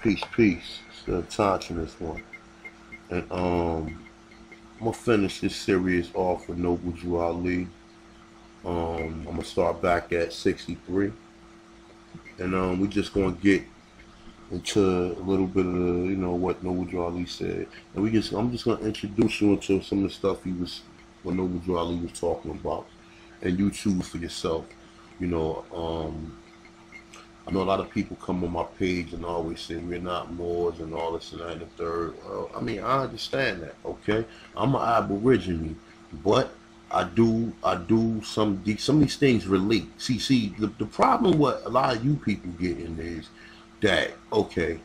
Peace, peace. Still touching this one. And I'm gonna finish this series off with Noble Drew Ali. I'm gonna start back at 63. And we just gonna get into a little bit of what Noble Drew Ali said. And I'm just gonna introduce you into some of the stuff what Noble Drew Ali was talking about. And you choose for yourself. You know, I know a lot of people come on my page and always say we're not Moors and all this and that and the third. Well, I mean, I understand that, okay? I'm an Aborigine, but I do some of these things relate. See, the problem what a lot of you people get in is that, okay,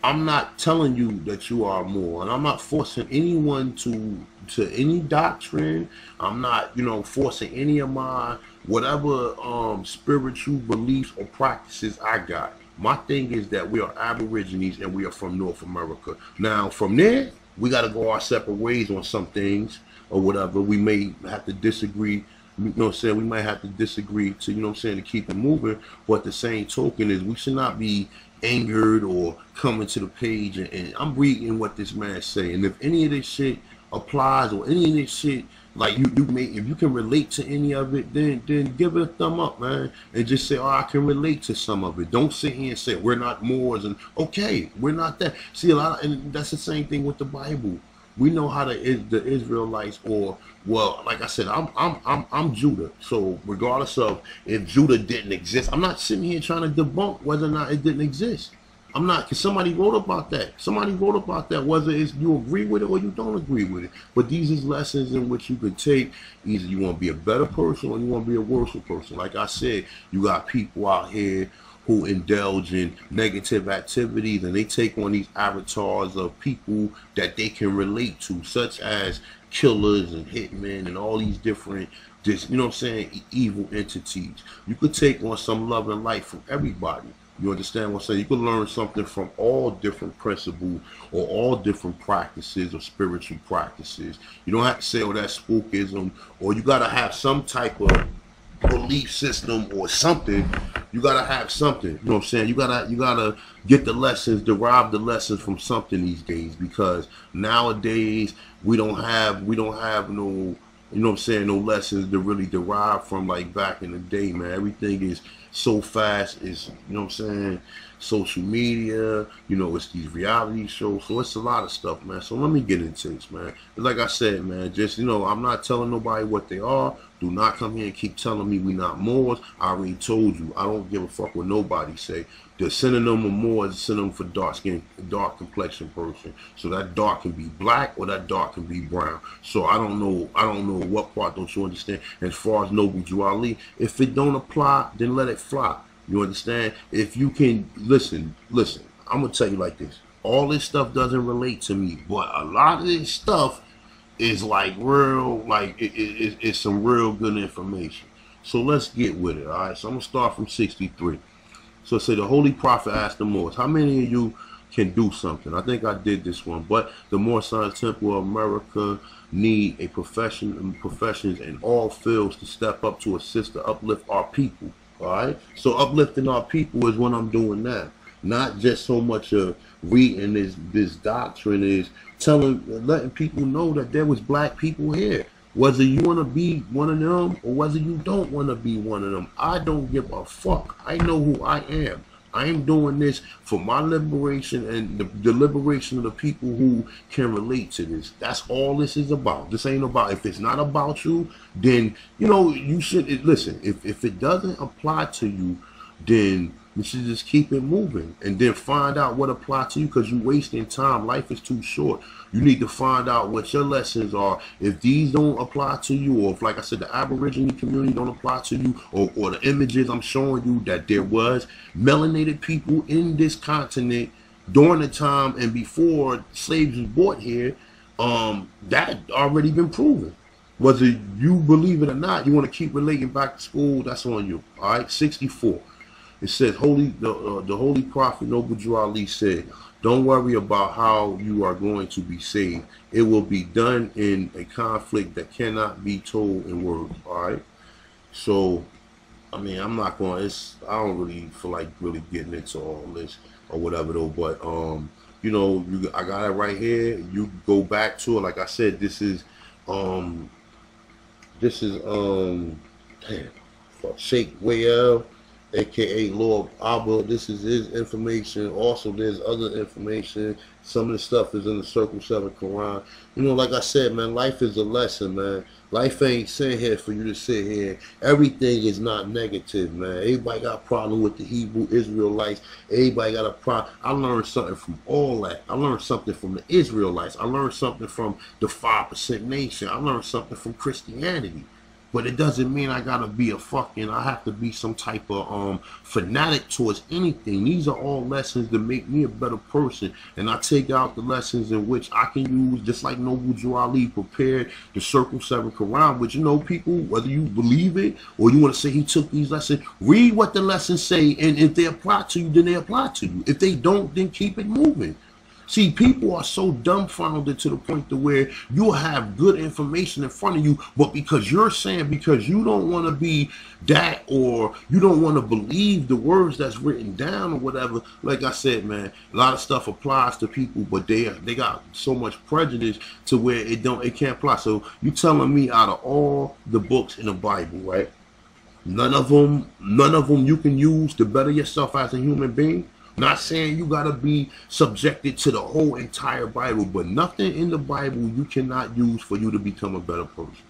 I'm not telling you that you are more, and I'm not forcing anyone to any doctrine. I'm not, forcing any of my whatever spiritual beliefs or practices I got. My thing is that we are Aborigines and we are from North America. Now, from there, we got to go our separate ways on some things or whatever. We may have to disagree. We might have to disagree to keep it moving. But the same token is we should not be angered or coming to the page and I'm reading what this man's saying. And if any of this shit applies or any of this shit, like if you can relate to any of it, then give it a thumb up, man, and just say, oh, I can relate to some of it. Don't sit here and say we're not Moors and okay, we're not that. See, and that's the same thing with the Bible. We know how the Israelites, or well, like I said, I'm Judah. So regardless of if Judah didn't exist, I'm not sitting here trying to debunk whether or not it didn't exist. I'm not, because somebody wrote about that. Somebody wrote about that, whether it's you agree with it or you don't agree with it. But these is lessons in which you can take. Either you want to be a better person or you want to be a worse person. Like I said, you got people out here who indulge in negative activities and they take on these avatars of people that they can relate to, such as killers and hitmen and all these different, evil entities. You could take on some love and light from everybody. You understand what I'm saying? You can learn something from all different principles or all different practices or spiritual practices. You don't have to say, oh, that's spookism, or you got to have some type of belief system or something. You got to have something. You know what I'm saying? You gotta get the lessons, derive the lessons from something these days, because nowadays we don't have no, no lessons to really derive from like back in the day, man. Everything is so fast. It's, social media, it's these reality shows. So it's a lot of stuff, man. So let me get into this, man. Like I said, man, just, I'm not telling nobody what they are. Do not come here and keep telling me we not Moors. I already told you. I don't give a fuck what nobody say. The synonym of Moor is a synonym for dark skin, dark complexion person. So that dark can be black or that dark can be brown. So I don't know what part don't you understand. As far as Noble Drew Ali, if it don't apply, then let it fly. You understand? If you can listen, I'm gonna tell you like this. All this stuff doesn't relate to me, but a lot of this stuff is like real, like it's some real good information. So let's get with it, all right? So I'm gonna start from 63. So say the Holy Prophet asked the Moors, how many of you can do something? I think I did this one, but the Moor Science Temple of America need a professions in all fields to step up to assist to uplift our people. All right, so uplifting our people is what I'm doing now. Not just so much of reading this doctrine, is letting people know that there was black people here. Whether you want to be one of them or whether you don't want to be one of them, I don't give a fuck. I know who I am. I am doing this for my liberation and the liberation of the people who can relate to this. That's all this is about. This ain't about, if it's not about you, then, you should, listen, if it doesn't apply to you, then you should just keep it moving and then find out what applies to you, because you're wasting time. Life is too short. You need to find out what your lessons are. If these don't apply to you, or if, like I said, the Aborigine community don't apply to you, or the images I'm showing you that there was melanated people in this continent during the time and before slaves was brought here, that already been proven. Whether you believe it or not, you want to keep relating back to school, that's on you. All right, 64. It says, the Holy Prophet Noble Drew Ali said, don't worry about how you are going to be saved. It will be done in a conflict that cannot be told in words. All right. So, I mean, I'm not going. I don't really feel like really getting into all this. or whatever though. But you know, I got it right here. You go back to it. Like I said, um this is damn, fuck, Sheikh Wayel, aka Lord Abba. This is his information. Also, there's other information. Some of the stuff is in the Circle 7 Quran. You know, like I said, man, life is a lesson, man. Life ain't sitting here for you to sit here. Everything is not negative, man. Everybody got a problem with the Hebrew Israelites. Everybody got a problem. I learned something from all that. I learned something from the Israelites. I learned something from the 5% Nation. I learned something from Christianity. But it doesn't mean I gotta be I have to be some type of fanatic towards anything. These are all lessons to make me a better person. And I take out the lessons in which I can use, just like Noble Drew Ali prepared the Circle 7 Quran, which, you know, people, whether you believe it or you want to say he took these lessons, read what the lessons say, and if they apply to you, then they apply to you. If they don't, then keep it moving. See, people are so dumbfounded to the point to where you'll have good information in front of you, but because you're saying, because you don't want to be that, or you don't want to believe the words that's written down or whatever, like I said, man, a lot of stuff applies to people, but they got so much prejudice to where it can't apply. So you telling me out of all the books in the Bible, right, none of them you can use to better yourself as a human being? Not saying you gotta be subjected to the whole entire Bible, but nothing in the Bible you cannot use for you to become a better person.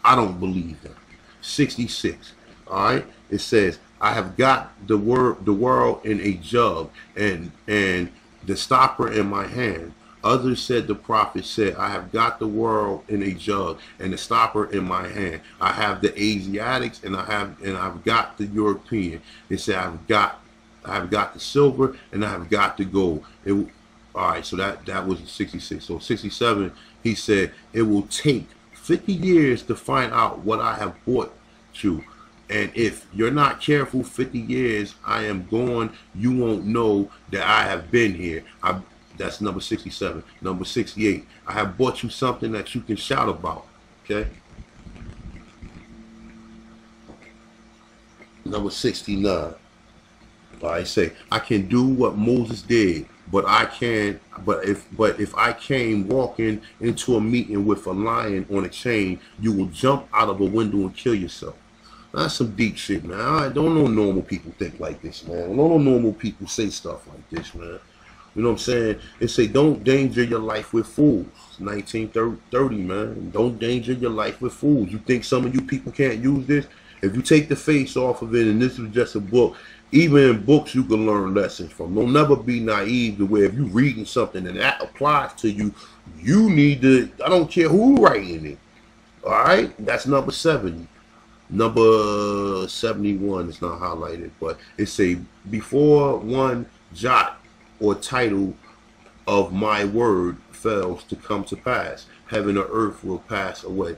I don't believe that. 66. All right. It says, I have got the world in a jug, and the stopper in my hand. Others said, the prophet said, I have got the world in a jug and the stopper in my hand. I have the Asiatics and I've got the European. They said, I've got the silver and I have got the gold. All right, so that was 66. So 67, he said, it will take 50 years to find out what I have bought you. And if you're not careful, 50 years I am gone, you won't know that I have been here. That's number 67. Number 68, I have bought you something that you can shout about. Okay. Number 69. I say, I can do what Moses did, but if I came walking into a meeting with a lion on a chain, you will jump out of a window and kill yourself. That's some deep shit, man. I don't know normal people think like this, man. I don't know normal people say stuff like this, man. You know what I'm saying? They say, don't danger your life with fools. 1930, man. Don't danger your life with fools. You think some of you people can't use this? If you take the face off of it, and this is just a book, even in books you can learn lessons from. Don't never be naive to where if you're reading something and that applies to you, you need to, I don't care who writing it. All right? That's number 70. Number 71 is not highlighted, but it say, before one jot or title of my word fails to come to pass, heaven or earth will pass away.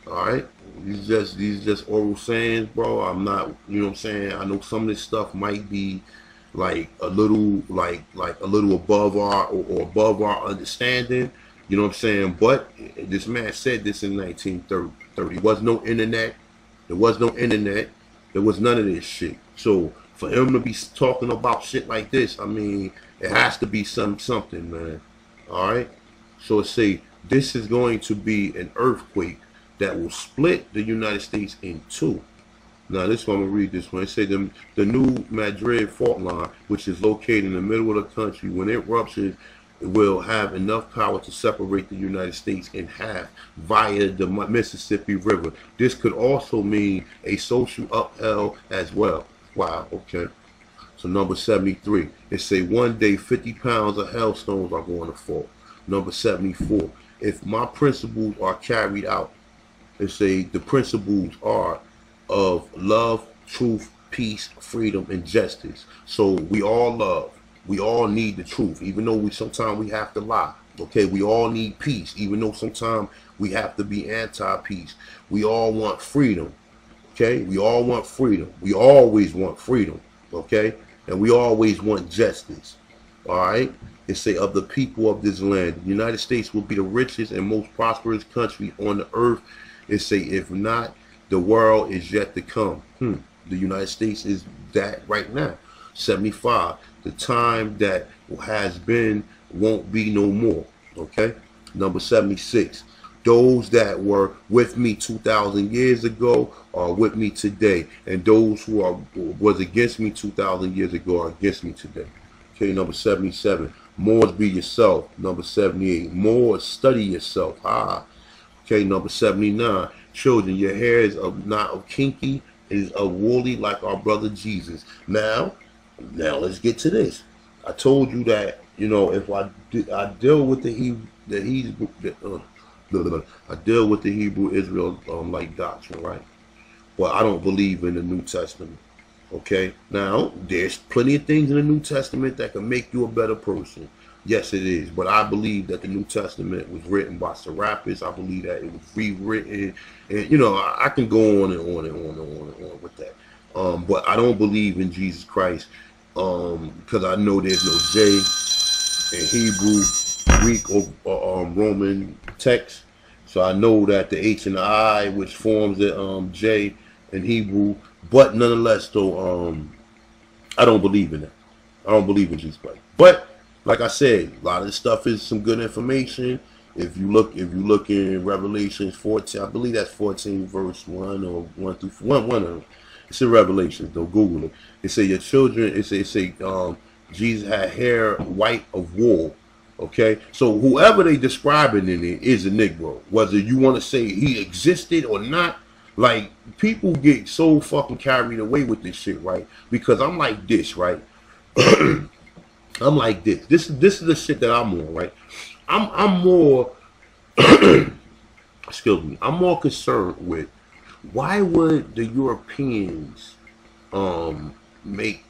All right, these just oral sayings, bro. I'm not, you know what I'm saying? I know some of this stuff might be like a little a little above our or above our understanding, you know what I'm saying? But this man said this in 1930. There was no internet. There was no internet. There was none of this shit. So for him to be talking about shit like this, I mean, it has to be something, man. All right. So it say this is going to be an earthquake that will split the United States in two. Now this one, I'm gonna read this one. It say the new Madrid fault line, which is located in the middle of the country, when it ruptures, it will have enough power to separate the United States in half via the Mississippi River. This could also mean a social upheaval as well. Wow, okay. So number 73, it say one day 50 pounds of hailstones are going to fall. Number 74, if my principles are carried out, they say the principles are of love, truth, peace, freedom, and justice. So we all love. We all need the truth, even though sometimes we have to lie. Okay, we all need peace, even though sometimes we have to be anti-peace. We all want freedom. Okay, we all want freedom. We always want freedom. Okay, and we always want justice. All right. It say of the people of this land, the United States will be the richest and most prosperous country on the earth. It say, if not, the world is yet to come. The United States is that right now. 75. The time that has been won't be no more. Okay? Number 76. Those that were with me 2,000 years ago are with me today, and those who was against me 2,000 years ago are against me today. Okay, number 77. More be yourself. Number 78. More study yourself. Okay, number 79. Children, your hair is not of kinky, it is of woolly like our brother Jesus. Now let's get to this. I told you that, you know, if I deal with I deal with the Hebrew Israel like doctrine, right? Well, I don't believe in the New Testament. Okay, now there's plenty of things in the New Testament that can make you a better person. Yes, it is. But I believe that the New Testament was written by Serapis. I believe that it was rewritten, and you know, I can go on and on and on and on and on with that. But I don't believe in Jesus Christ because I know there's no J in Hebrew, Greek, or Roman text. So I know that the H and the I, which forms the J in Hebrew, but nonetheless, though, I don't believe in it. I don't believe in Jesus Christ. But like I said, a lot of this stuff is some good information. If you look in Revelations 14, I believe that's 14 verse 1 or 1 through 1 of them. It's in Revelations, though. Google it. It say your children. It say Jesus had hair white of wool. Okay, so whoever they describing in it is a Negro. Whether you want to say he existed or not, like people get so fucking carried away with this shit, right? Because I'm like this, right? I'm like this. This is the shit that I'm on, right? I'm more excuse me. I'm more concerned with why would the Europeans make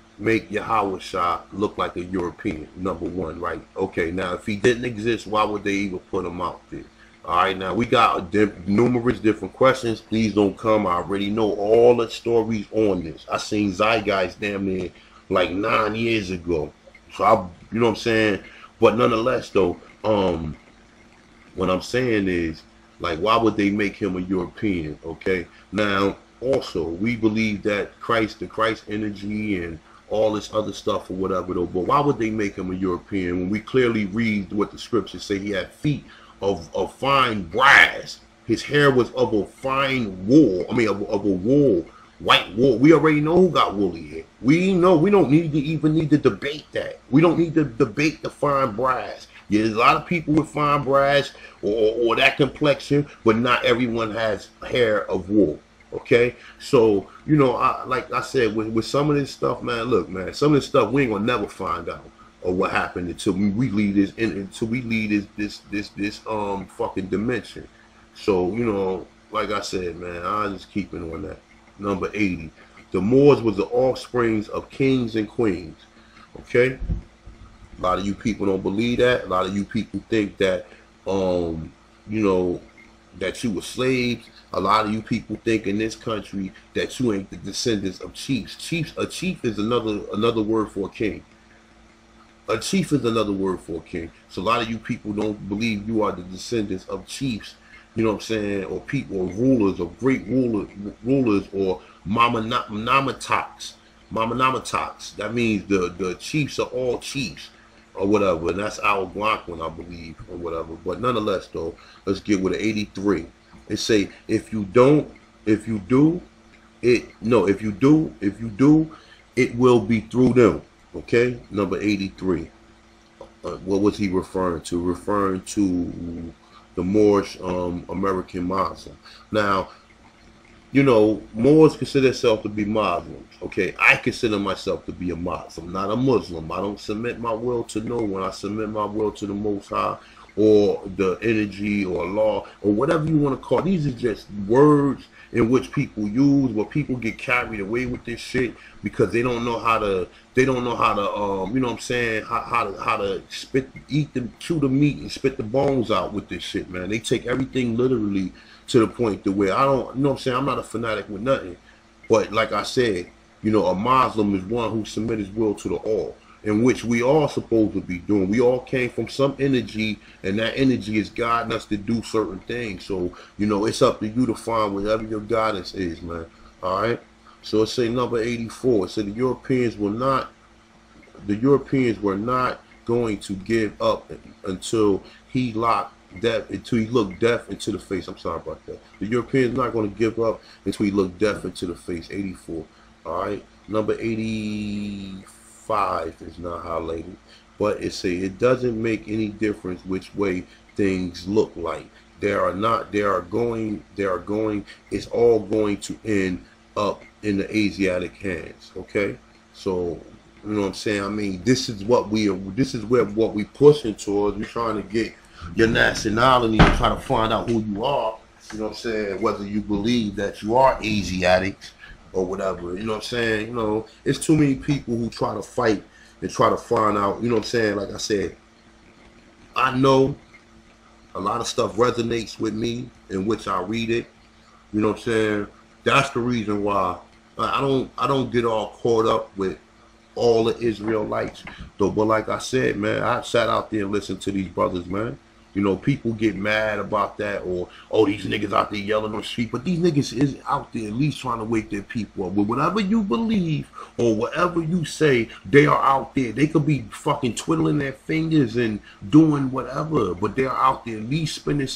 Yahweh Shah look like a European, number one, right? Okay, now if he didn't exist, why would they even put him out there? All right, now we got numerous different questions. Please don't come. I already know all the stories on this. I seen Zeitgeist damn near like 9 years ago. So you know what I'm saying? But nonetheless, though, what I'm saying is, like, why would they make him a European? Okay, now also we believe that the Christ energy and all this other stuff or whatever, though. But why would they make him a European when we clearly read what the scriptures say? He had feet of fine brass. His hair was of a fine wool. I mean, of a wool, white wool. We already know who got woolly hair. We know. We don't need to debate that. We don't need to debate the fine brass. Yeah, there's a lot of people with fine brass or that complexion, but not everyone has hair of wool. Okay, so you know, like I said, with some of this stuff, man. Look, man, some of this stuff we ain't gonna never find out or what happened until we leave this fucking dimension. So you know, like I said, man, I just keep it on that. Number 80, the Moors was the offsprings of kings and queens. Okay, a lot of you people don't believe that. A lot of you people think that you know, that you were slaves. A lot of you people think in this country that you ain't the descendants of chiefs. A chief is another word for a king. A chief is another word for a king. So a lot of you people don't believe you are the descendants of chiefs, you know what I'm saying, or people, or rulers, or great rulers, or Mama Namatoks. That means the chiefs are all chiefs, or whatever, and that's Algonquin, I believe, or whatever. But nonetheless, though, let's get with an 83. It say if you do, it will be through them. Okay, number 83. What was he referring to? Referring to the Moorish American Muslim. Now, you know, Moors consider themselves to be Muslims. Okay, I consider myself to be a Muslim, not a Muslim. I don't submit my will to no one. I submit my will to the Most High, or the energy, or law, or whatever you want to call it. These are just words in which people use, but people get carried away with this shit because they don't know how to, you know what I'm saying, how to chew the meat and spit the bones out with this shit, man. They take everything literally to the point to where I don't, you know what I'm saying, I'm not a fanatic with nothing. But like I said, you know, a Muslim is one who submits his will to the all, in which we all supposed to be doing. We all came from some energy, and that energy is guiding us to do certain things. So, you know, it's up to you to find whatever your guidance is, man. All right? So it say number 84. It said the Europeans will not the Europeans were not going to give up until he looked death into the face. I'm sorry about that. The Europeans not going to give up until he looked death into the face. 84. All right. Number 85 is not highlighted, but it doesn't make any difference which way things look like. It's all going to end up in the Asiatic hands. Okay. So, you know what I'm saying? I mean, this is what we pushing towards. We're trying to get your nationality and try to find out who you are. You know what I'm saying? Whether you believe that you are Asiatic or whatever. You know what I'm saying? You know, it's too many people who try to fight and try to find out. You know what I'm saying? Like I said, I know a lot of stuff resonates with me in which I read it. You know what I'm saying? That's the reason why I don't get all caught up with all the Israelites though. But like I said, man, I sat out there and listened to these brothers, man. You know, people get mad about that, or, oh, these niggas out there yelling on the street, but these niggas is out there at least trying to wake their people up. But whatever you believe or whatever you say, they are out there. They could be fucking twiddling their fingers and doing whatever, but they're out there at least spending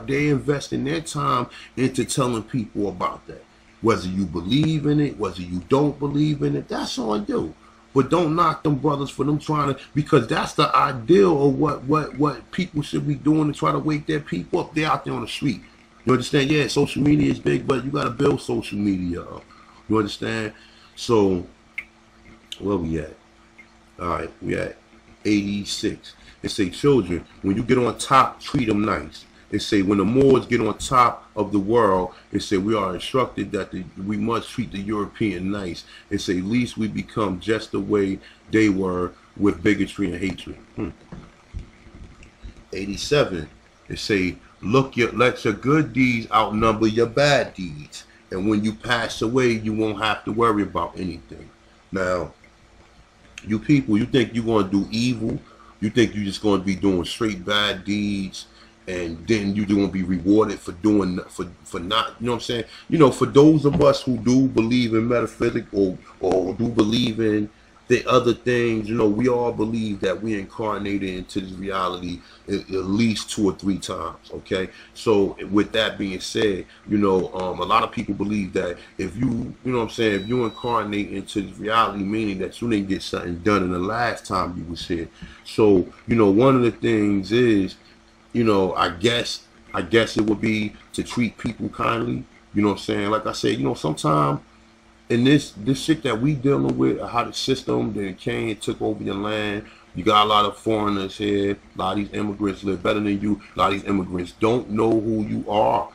they investing their time into telling people about that. Whether you believe in it, whether you don't believe in it, that's on you. But don't knock them brothers for them trying to, because that's the ideal of what people should be doing to try to wake their people up. They're out there on the street. You understand? Yeah, social media is big, but you got to build social media up. You understand? So, where we at? All right, we at 86. It say, children, when you get on top, treat them nice. It say, when the Moors get on top of the world, it say, we are instructed that we must treat the European nice. It say, least we become just the way they were with bigotry and hatred. 87. It say, let your good deeds outnumber your bad deeds. And when you pass away, you won't have to worry about anything. Now, you people, you think you're going to do evil. You think you're just going to be doing straight bad deeds, and then you're going to be rewarded for doing, for not, you know what I'm saying? You know, for those of us who do believe in metaphysics or do believe in the other things, you know, we all believe that we incarnated into this reality at least 2 or 3 times, okay? So with that being said, you know, a lot of people believe that if you know what I'm saying, if you incarnate into this reality, meaning that you didn't get something done in the last time you was here. So, you know, one of the things is, you know, I guess it would be to treat people kindly. You know what I'm saying? Like I said, you know, sometimes in this shit that we dealing with, how the system that came and took over your land, you got a lot of foreigners here. A lot of these immigrants live better than you. A lot of these immigrants don't know who you are.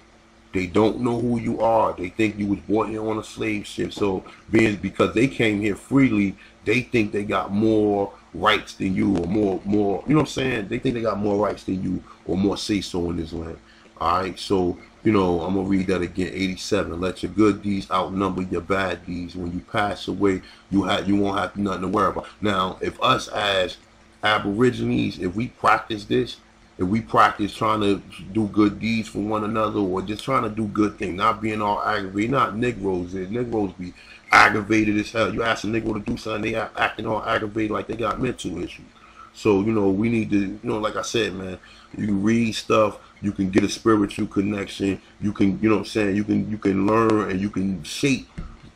They don't know who you are. They think you was born here on a slave ship. So because they came here freely, they think they got more rights than you, or more, you know what I'm saying? They think they got more rights than you, or more say-so in this land. All right, so, you know, I'm going to read that again. 87. Let your good deeds outnumber your bad deeds. When you pass away, you won't have nothing to worry about. Now, if us as Aborigines, if we practice this, if we practice trying to do good deeds for one another, or just trying to do good things, not being all aggravated, not Negroes. Negroes be aggravated as hell. You ask a Negro to do something, they acting all aggravated like they got mental issues. So, you know, we need to, you know, like I said, man, you can read stuff, you can get a spiritual connection, you can, you know what I'm saying, you can learn, and you can shape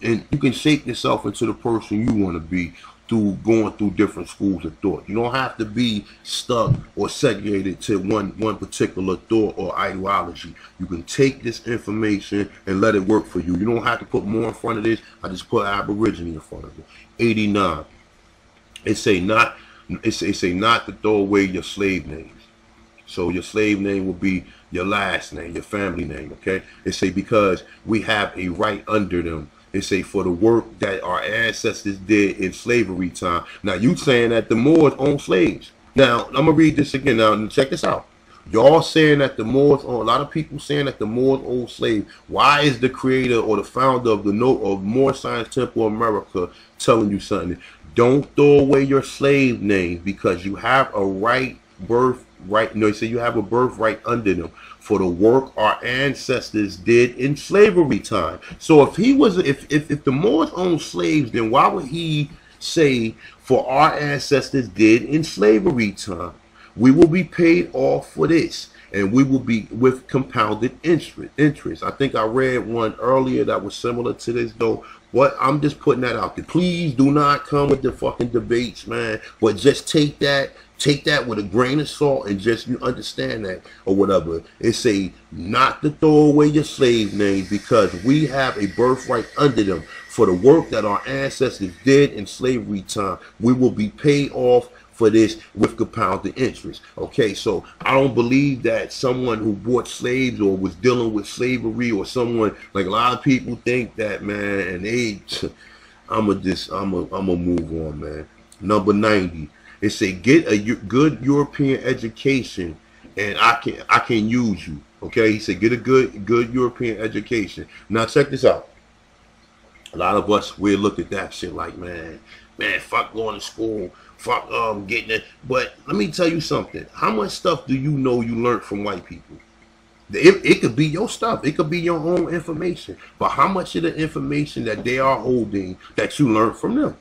yourself into the person you want to be through going through different schools of thought. You don't have to be stuck or segregated to one particular thought or ideology. You can take this information and let it work for you. You don't have to put more in front of this. I just put Aborigine in front of it. 89. It say not to throw away your slave names. So your slave name will be your last name, your family name, okay? It say because we have a right under them. It say for the work that our ancestors did in slavery time. Now you saying that the Moors own slaves. Now I'm gonna read this again. Now check this out. Y'all saying that the Moors own, a lot of people saying that the Moors own slaves. Why is the creator or the founder of the Moorish Science Temple America telling you something? Don't throw away your slave name, because you have a birthright. No, you say you have a birthright under them for the work our ancestors did in slavery time. So if he was, if the Moors owned slaves, then why would he say for our ancestors did in slavery time. We will be paid off for this, and we will be with compounded interest. I think I read one earlier that was similar to this, though. What I'm just putting that out there. Please do not come with the fucking debates, man. But just take that with a grain of salt, and just you understand that or whatever. It say not to throw away your slave names, because we have a birthright under them for the work that our ancestors did in slavery time. We will be paid off for this with compounded interest. Okay, so I don't believe that someone who bought slaves or was dealing with slavery, or someone like a lot of people think that, man, and they, I'ma move on, man. Number 90, it say get a good European education, and I can use you. Okay, he said get a good European education. Now check this out. A lot of us, we look at that shit like, man, fuck going to school, fuck getting it. But let me tell you something. How much stuff do you know you learned from white people? It could be your stuff. It could be your own information. But how much of the information that they are holding that you learned from them?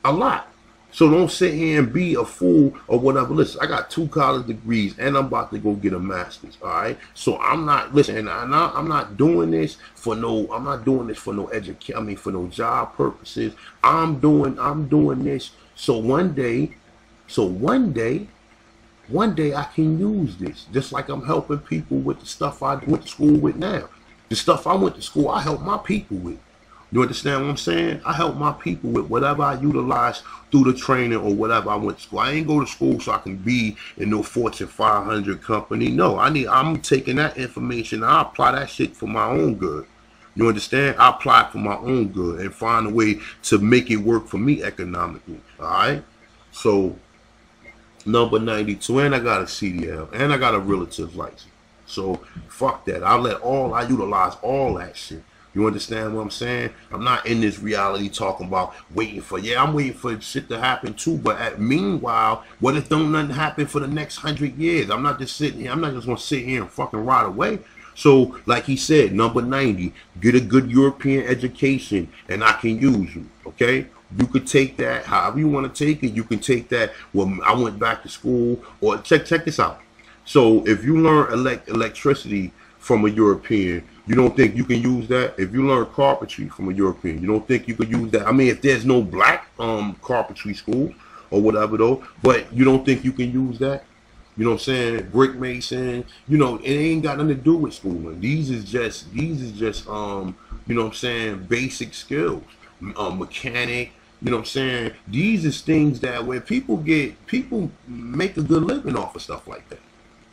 A lot. So don't sit here and be a fool or whatever. Listen, I got 2 college degrees and I'm about to go get a master's. All right. So I'm not, listen, I'm not doing this for no, education. I mean, for no job purposes. I'm doing this. So one day I can use this. Just like I'm helping people with the stuff I went to school with now. The stuff I went to school, I help my people with. You understand what I'm saying? I help my people with whatever I utilize through the training or whatever I went to school. I ain't go to school so I can be in no Fortune 500 company. No, I'm taking that information. I apply that shit for my own good. You understand? I apply it for my own good and find a way to make it work for me economically. All right? So, number 92, and I got a CDL, and I got a realtor's license. So, fuck that. I utilize all that shit. You understand what I'm saying? I'm not in this reality talking about waiting for, I'm waiting for shit to happen too. But meanwhile, what if don't nothing happen for the next 100 years? I'm not just sitting here. I'm not just going to sit here and fucking ride away. So, like he said, number 90, get a good European education and I can use you, okay? You could take that however you want to take it. You can take that, well, I went back to school, or check this out. So, if you learn electricity from a European, you don't think you can use that? If you learn carpentry from a European, you don't think you could use that? I mean, if there's no black carpentry school or whatever though, but you don't think you can use that? You know what I'm saying? Brick mason, you know, it ain't got nothing to do with schooling. These is just you know what I'm saying, basic skills. Mechanic, you know what I'm saying? These is things that when people make a good living off of stuff like that.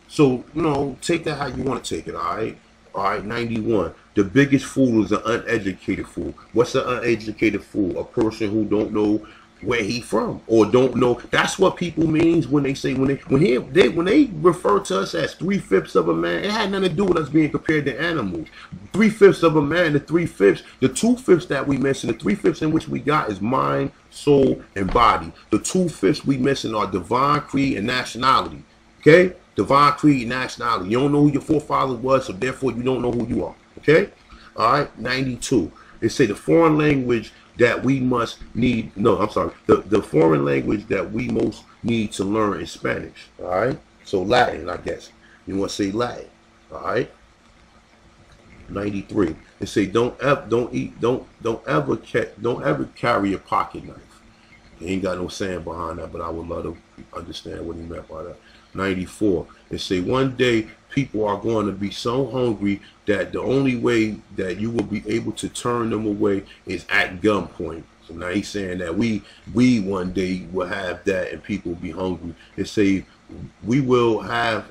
So, you know, take that how you want to take it, all right? All right, 91. The biggest fool is an uneducated fool. What's an uneducated fool? A person who don't know where he from or don't know. That's what people means when they say when they refer to us as 3/5 of a man. It had nothing to do with us being compared to animals. 3/5 of a man, the 3/5, the 2/5 that we mentioned, the 3/5 in which we got is mind, soul, and body. The 2/5 we missing are divine, creed, and nationality. Okay. Divine, creed, and nationality. You don't know who your forefathers was, so therefore you don't know who you are. Okay? All right, 92. They say the foreign language that we must need, no, I'm sorry. The foreign language that we most need to learn is Spanish. All right? So Latin, I guess. You want to say Latin. All right? 93. They say don't ever carry a pocket knife. He ain't got no saying behind that, but I would love to understand what he meant by that. 94. They say one day people are going to be so hungry that the only way that you will be able to turn them away is at gunpoint. So now he's saying that we one day will have that and people will be hungry. They say we will have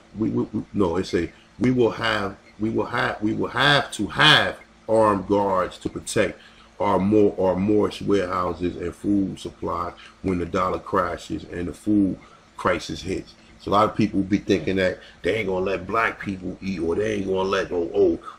to have armed guards to protect our Moorish warehouses and food supply when the dollar crashes and the food crisis hits. So a lot of people be thinking that they ain't gonna let black people eat, or they ain't gonna let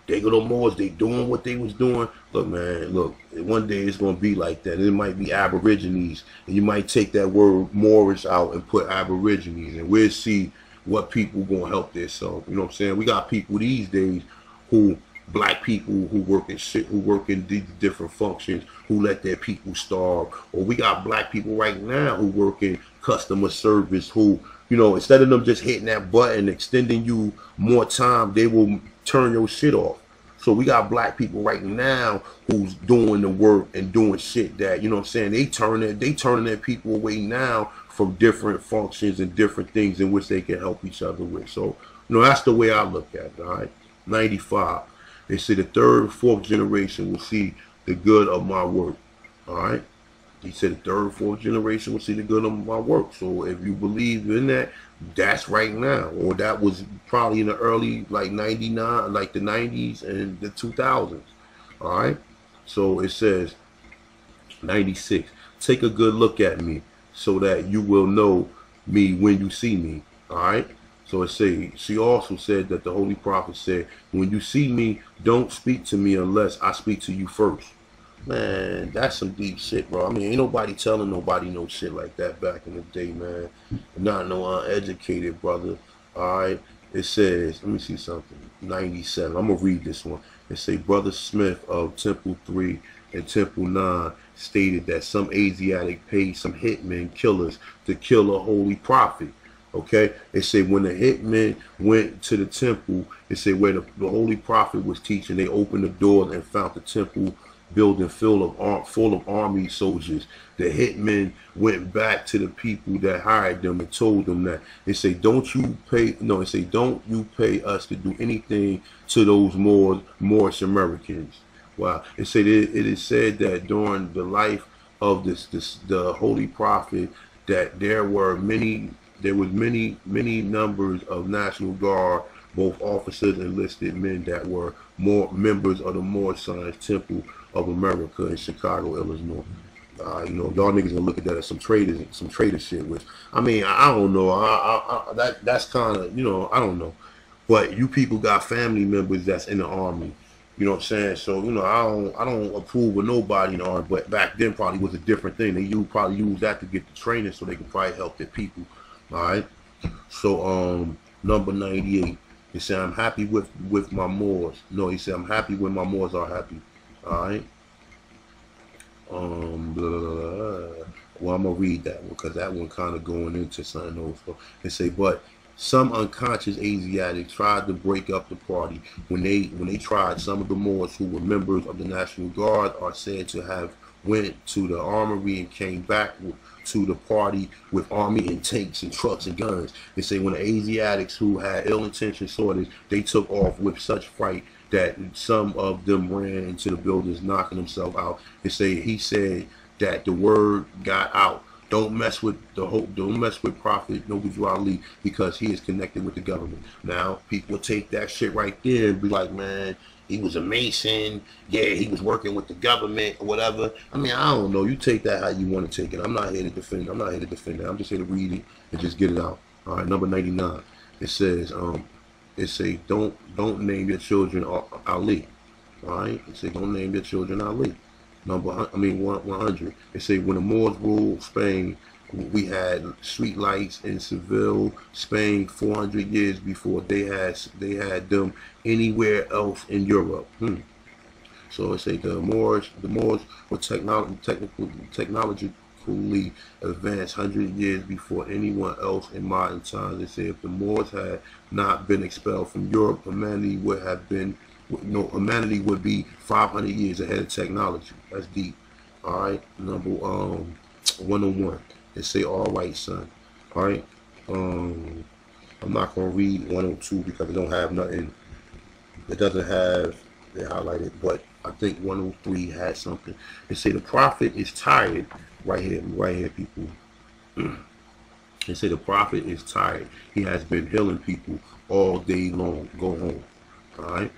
they go to Moors, they doing what they was doing. Look, man, look, one day it's gonna be like that. It might be Aborigines, and you might take that word Moorish out and put Aborigines, and we'll see what people gonna help themselves. You know what I'm saying? We got people these days who black people who work in shit, who work in these different functions, who let their people starve. Or we got black people right now who work in customer service, who, you know, instead of them just hitting that button, extending you more time, they will turn your shit off. So we got black people right now who's doing the work and doing shit that, you know what I'm saying, they turning their people away now from different functions and different things in which they can help each other with. So, you know, that's the way I look at it, all right? 95. They say the third, fourth generation will see the good of my work, all right? He said the third, fourth generation will see the good of my work. So if you believe in that, that's right now. Or that was probably in the early, like 99, like the 90s and the 2000s. All right? So it says 96. Take a good look at me so that you will know me when you see me. All right? So it say, she also said that the Holy Prophet said, when you see me, don't speak to me unless I speak to you first. Man, that's some deep shit, bro. I mean, ain't nobody telling nobody no shit like that back in the day, man. Not no uneducated brother. All right. It says, let me see something. 97. I'm gonna read this one. It say, Brother Smith of Temple 3 and Temple 9 stated that some Asiatic paid some hitmen killers to kill a holy prophet. Okay, it said when the hitmen went to the temple, it said where the holy prophet was teaching, they opened the door and found the temple building full of army soldiers. The hitmen went back to the people that hired them and told them that they say, don't you pay us to do anything to those Moorish Americans. Wow. It said it is said that during the life of the holy prophet that there was many numbers of National Guard, both officers and enlisted men that were more members of the Moorish Science Temple of America in Chicago, Illinois. You know, y'all niggas gonna look at that as some traitor shit. Which I mean, I don't know. That's kind of, you know, I don't know. But you people got family members that's in the army. You know what I'm saying? So, you know, I don't approve of nobody in the army. But back then probably was a different thing. They probably use that to get the training so they can probably help their people. All right. So number 98. He said, I'm happy with my Moors. No, he said, I'm happy when my Moors are happy. All right. Well, I'm gonna read that one because that one kind of going into something else. So they say, but some unconscious Asiatics tried to break up the party. When they tried, some of the Moors who were members of the National Guard are said to have went to the armory and came back to the party with army and tanks and trucks and guns. They say when the Asiatics who had ill intentions saw this, they took off with such fright that some of them ran into the buildings, knocking themselves out. They say he said that the word got out. Don't mess with Prophet Noble Ali because he is connected with the government. Now people take that shit right there and be like, man, he was a Mason. Yeah, he was working with the government or whatever. I mean, I don't know. You take that how you want to take it. I'm not here to defend it. I'm not here to defend it. I'm just here to read it and just get it out. All right, number 99. It says, it say don't name your children Ali. All right, it say don't name your children Ali. 100. It say when the Moors ruled Spain, we had street lights in Seville, Spain, 400 years before they had them anywhere else in Europe. So it say the Moors were technologically advanced 100 years before anyone else in modern times. They say if the Moors had not been expelled from Europe, humanity would be 500 years ahead of technology. That's deep. All right, number 101. They say, all right, son. All right. I'm not gonna read 102 because it don't have nothing. It doesn't have it highlighted, but I think 103 had something. They say the prophet is tired. Right here, people. They say the prophet is tired. He has been healing people all day long. Go home. All right.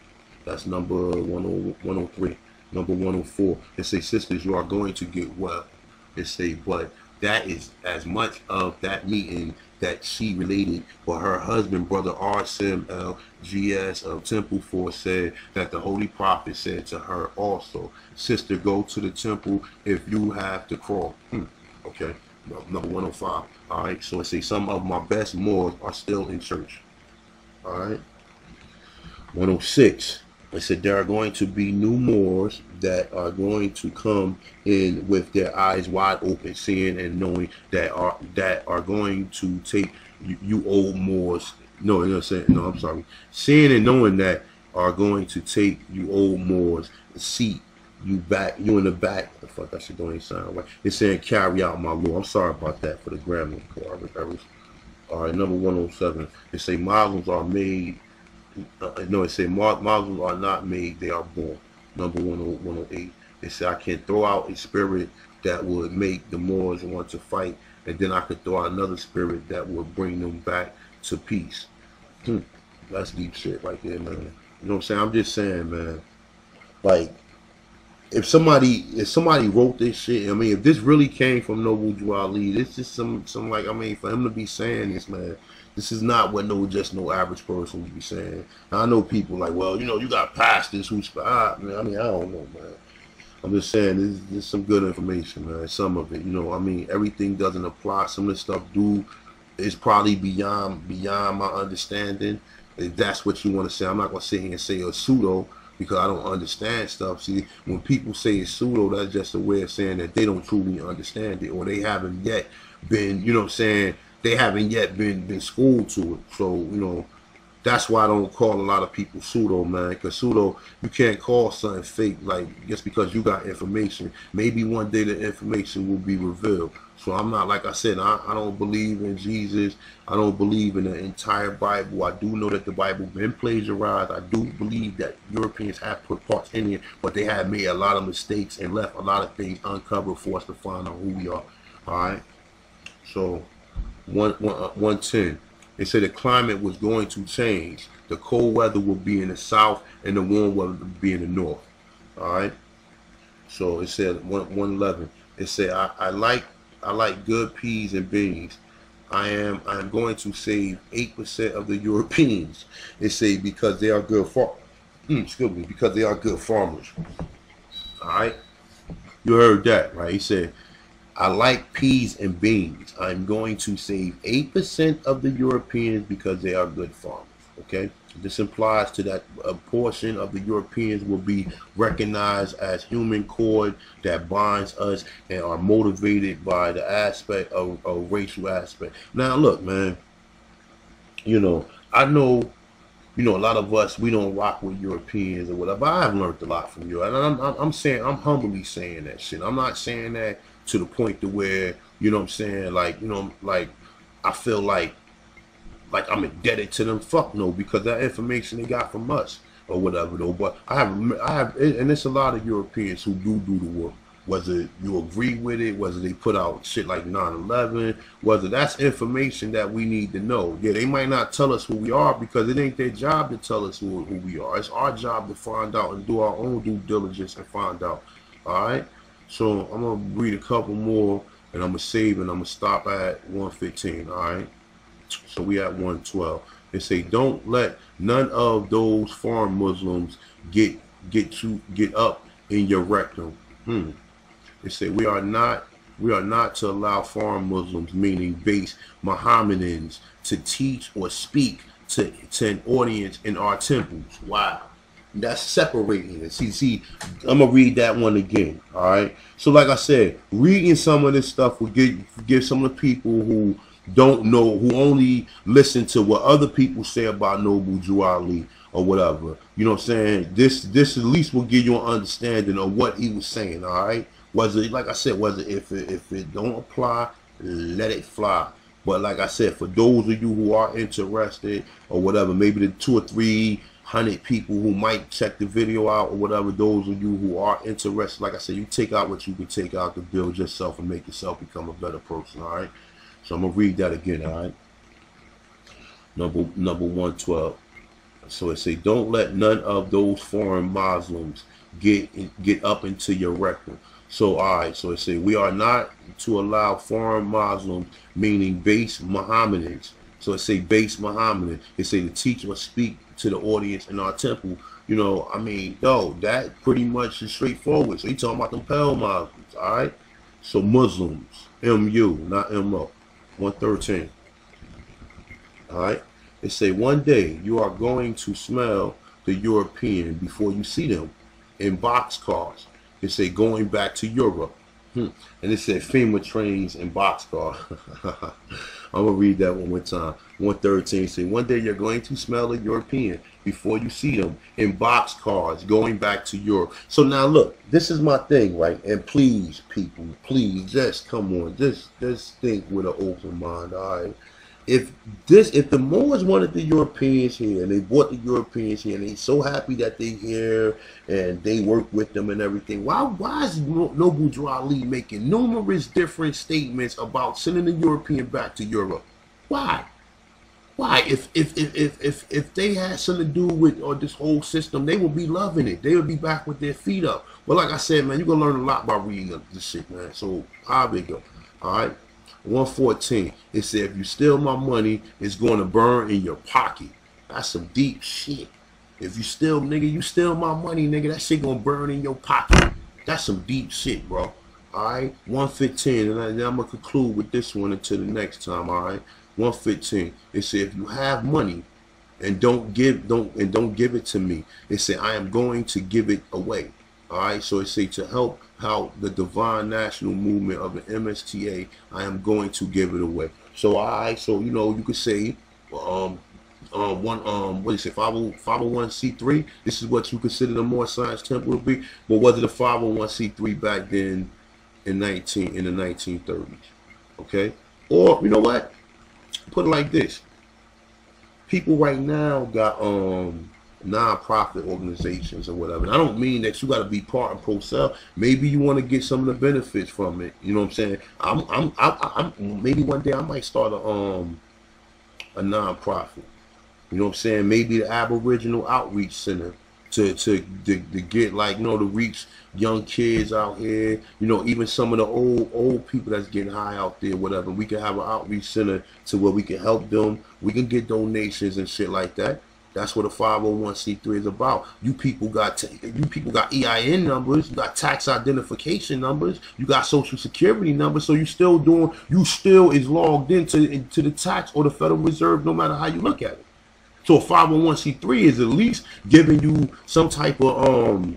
That's number 103. Number 104. They say, sisters, you are going to get well. They say, but that is as much of that meeting that she related, but her husband, brother Arsim LGS of Temple 4, said that the Holy Prophet said to her also, sister, go to the temple if you have to crawl. Okay, number 105. All right, so it say some of my best Moors are still in church. All right, 106. It said there are going to be new Moors that are going to come in with their eyes wide open, seeing and knowing that are going to take you old Moors. No, you know what I'm saying? No, I'm sorry. Seeing and knowing that are going to take you old Moors, seat you back, you in the back. The fuck, that shit don't even sound right. It's saying carry out my law. I'm sorry about that for the grammar. All right, number 107. It say Muslims are made. No, it say Muslims are not made; they are born. Number 108. It say I can throw out a spirit that would make the Moors want to fight, and then I could throw out another spirit that would bring them back to peace. That's deep shit right there, man. You know what I'm saying? I'm just saying, man. Like, if somebody wrote this shit, I mean, if this really came from Noble Drew Ali, this is some like, I mean, for him to be saying this, man, this is not what no average person would be saying. I know people like, well, you got pastors who man, I mean, I don't know, man. I'm just saying this is some good information, man. Some of it, I mean, everything doesn't apply. Some of this stuff is probably beyond my understanding. If that's what you want to say, I'm not gonna sit here and say a pseudo, because I don't understand stuff. See, when people say it's pseudo, that's just a way of saying that they don't truly understand it, or they haven't yet been, you know what I'm saying, they haven't yet been schooled to it. So, that's why I don't call a lot of people pseudo, man, because pseudo, you can't call something fake, like, just because you got information. Maybe one day the information will be revealed. So I'm not, like I said, I don't believe in Jesus. I don't believe in the entire Bible. I do know that the Bible been plagiarized. I do believe that Europeans have put parts in it, but they have made a lot of mistakes and left a lot of things uncovered for us to find out who we are. All right. So 110. They said the climate was going to change. The cold weather will be in the south and the warm weather will be in the north. All right. So it said 111. It said I like good peas and beans. I'm going to save 8% of the Europeans. They say because they are good because they are good farmers. All right. You heard that, right? He said, I like peas and beans. I'm going to save 8% of the Europeans because they are good farmers. Okay? This implies to that a portion of the Europeans will be recognized as human cord that binds us and are motivated by the aspect of racial aspect. Now, look, man, I know, a lot of us, we don't rock with Europeans or whatever. I have learned a lot from you. And I'm humbly saying that shit. I'm not saying that to the point to where, what I'm saying, like, like I feel like I'm indebted to them. Fuck no, because that information they got from us or whatever though. But I have, and it's a lot of Europeans who do the work. Whether you agree with it, whether they put out shit like 9/11, whether that's information that we need to know. Yeah, they might not tell us who we are because it ain't their job to tell us who we are. It's our job to find out and do our own due diligence and find out. All right. So I'm gonna read a couple more, and I'm gonna save, and I'm gonna stop at 115. All right. So we at 112. They say don't let none of those foreign Muslims get up in your rectum. They say we are not to allow foreign Muslims, meaning base Mohammedans, to teach or speak to an audience in our temples. Wow. That's separating it. See, I'm gonna read that one again. All right. So, like I said, reading some of this stuff will give some of the people who don't know, who only listen to what other people say about Noble Drew Ali or whatever. You know what I'm saying? This at least will give you an understanding of what he was saying. All right. Whether, like I said, if it don't apply, let it fly. But like I said, for those of you who are interested or whatever, maybe the 200 or 300 people who might check the video out or whatever, those of you who are interested, like I said, you take out what you can take out to build yourself and make yourself become a better person. All right. So I'm gonna read that again. All right. Number 112. So it say, don't let none of those foreign Muslims get up into your rectum. So all right. So it say we are not to allow foreign Muslims, meaning base Mohammedans. So it say base Mohammedan. It say to teach or speak to the audience in our temple. I mean, that pretty much is straightforward. So you talking about them pale Muslims, all right? So Muslims, M-U, not M-O. 113. All right. It say one day you are going to smell the European before you see them in boxcars. It say going back to Europe. And it said FEMA trains and boxcar. I'm going to read that one more time. 113 say, one day you're going to smell a European before you see them in boxcars going back to Europe. So now look, this is my thing, right? And please, people, please, just come on. Just think with an open mind, all right? If the Moors wanted the Europeans here and they brought the Europeans here and they so happy that they here and they work with them and everything, why is Noble Drew Ali making numerous different statements about sending the European back to Europe? Why? Why? If they had something to do with this whole system, they would be loving it. They would be back with their feet up. But like I said, man, you're gonna learn a lot by reading this shit, man. So how we go? All right. 114. It said, if you steal my money, it's going to burn in your pocket. That's some deep shit. If you steal, nigga, you steal my money, nigga, that shit going to burn in your pocket. That's some deep shit, bro. All right. 115. And then I'm going to conclude with this one until the next time. All right. 115. It said, if you have money and don't give it to me, it said, I am going to give it away. All right, so it say to help out the divine national movement of the MSTA, I am going to give it away. So so you know, you could say what do you say, 501c3. This is what you consider the Moor Science Temple to be. But was it a 501c3 back then in the 1930s? Okay, or you know what? Put it like this: people right now got non-profit organizations or whatever. And I don't mean that you got to be part and pro-sell. Maybe you want to get some of the benefits from it. You know what I'm saying? I'm maybe one day I might start a non-profit. You know what I'm saying? Maybe the Aboriginal Outreach Center to get, like, you know, to reach young kids out here. You know, even some of the old people that's getting high out there, whatever. We can have an outreach center to where we can help them. We can get donations and shit like that. That's what a 501c3 is about. You people got EIN numbers, you got tax identification numbers, you got social security numbers, so you still is logged into the tax or the Federal Reserve, no matter how you look at it. So a 501c3 is at least giving you some type of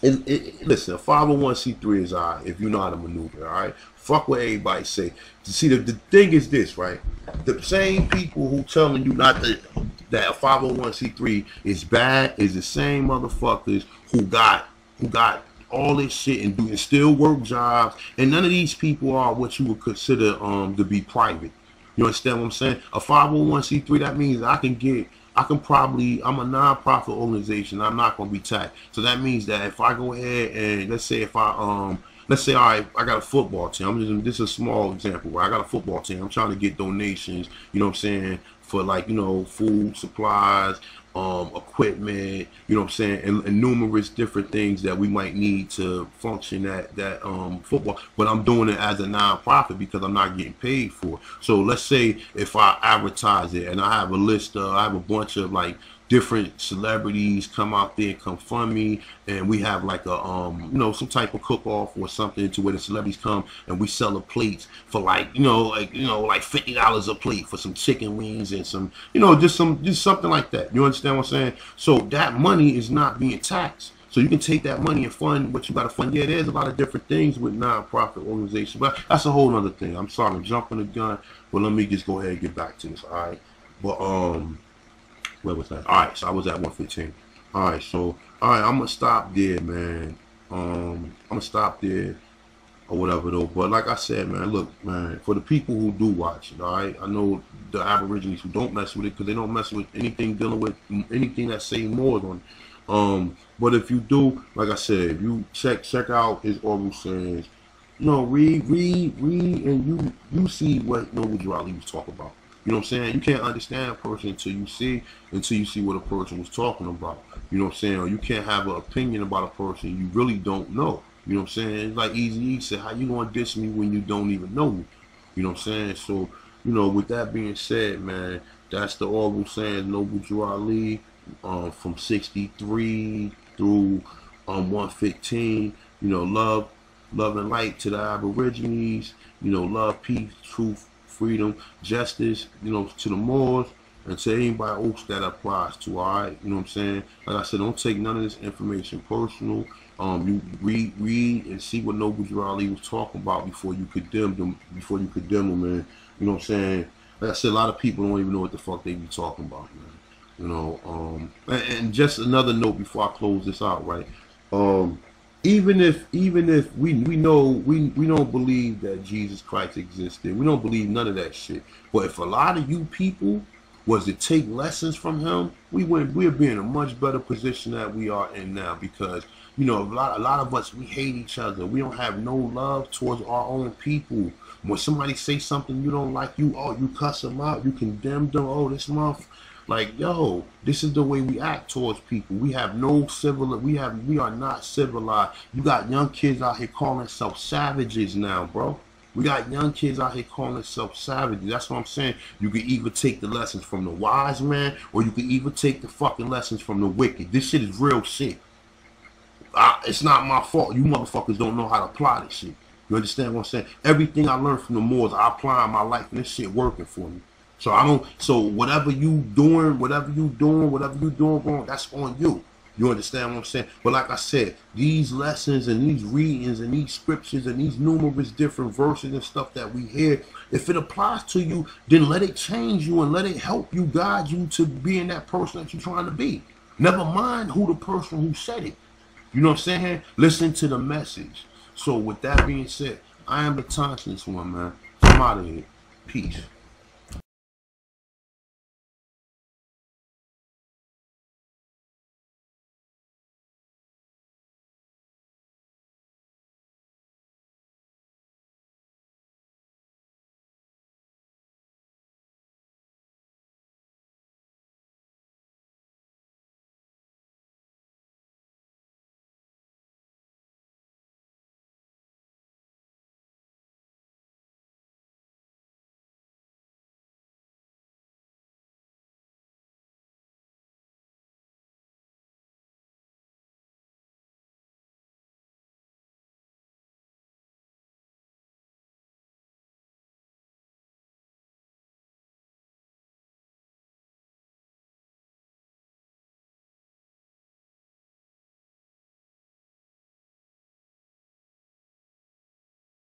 listen, a 501c3 is all right if you know how to maneuver, all right? Fuck what everybody say. See, the thing is this, right? The same people who telling you not to, that a 501c3 is bad is the same motherfuckers who got all this shit and still work jobs, and none of these people are what you would consider to be private. You understand what I'm saying? A 501c3, that means I'm a non-profit organization. I'm not going to be taxed. So that means that if I go ahead and let's say all right, I got a football team. This is a small example where I got a football team. I'm trying to get donations, you know what I'm saying, for, like, you know, food, supplies, equipment, you know what I'm saying, and numerous different things that we might need to function that football. But I'm doing it as a non-profit because I'm not getting paid for it. So let's say if I advertise it and I have a list of, I have a bunch of, like, different celebrities come out there and come fund me, and we have like a you know, some type of cook-off or something to where the celebrities come and we sell the plates for, like like $50 a plate for some chicken wings and some, you know, just something like that. You understand what I'm saying? So that money is not being taxed. So you can take that money and fund what you got to fund. Yeah, there's a lot of different things with non-profit organizations, but that's a whole other thing. I'm sorry, I'm jumping the gun, but let me just go ahead and get back to this. All right, but where was that? All right, so I was at 115. All right, so I'm gonna stop there, man. I'm gonna stop there or whatever though. But like I said, man, look, man, for the people who do watch it, all right, I know the Aborigines who don't mess with it because they don't mess with anything dealing with anything that say more on it. But if you do, like I said, if you check out his oral sayings, you know, read, and you see what Noble Drew Ali was talking about. You know what I'm saying? You can't understand a person until you see what a person was talking about. You know what I'm saying? Or you can't have an opinion about a person you really don't know. You know what I'm saying? It's like Eazy-E said, how you gonna diss me when you don't even know me? You know what I'm saying? So, you know, with that being said, man, that's the oral saying Noble Drew Ali from 63 through 115. You know, love and light to the Aborigines. You know, love, peace, truth, freedom, justice, you know, to the Moors, And to anybody else that applies to, all right, you know what I'm saying? Like I said, don't take none of this information personal. You read and see what Noble Drew Ali was talking about before you condemn them. Man. You know what I'm saying? Like I said, a lot of people don't even know what the fuck they be talking about, man. You know, and just another note before I close this out, right? Even if we know we don't believe that Jesus Christ existed, we don't believe none of that shit. But if a lot of you people was to take lessons from him, we'd be in a much better position that we are in now, because you know a lot of us, we hate each other. We don't have no love towards our own people. When somebody say something you don't like, you cuss them out, you condemn them. Oh, this month. Like, yo, this is the way we act towards people. We have no we are not civilized. You got young kids out here calling themselves savages now, bro. We got young kids out here calling themselves savages. That's what I'm saying. You can either take the lessons from the wise man, or you can either take the fucking lessons from the wicked. This shit is real shit. It's not my fault. You motherfuckers don't know how to apply this shit. You understand what I'm saying? Everything I learned from the Moors, I apply in my life, and this shit working for me. So whatever you doing wrong, that's on you. You understand what I'm saying? But like I said, these lessons and these readings and these scriptures and these numerous different verses and stuff that we hear, if it applies to you, then let it change you and let it help you, guide you to being that person that you're trying to be. Never mind who the person who said it. You know what I'm saying? Listen to the message. So with that being said, I am the Conscious One, man. I'm out of here. Peace.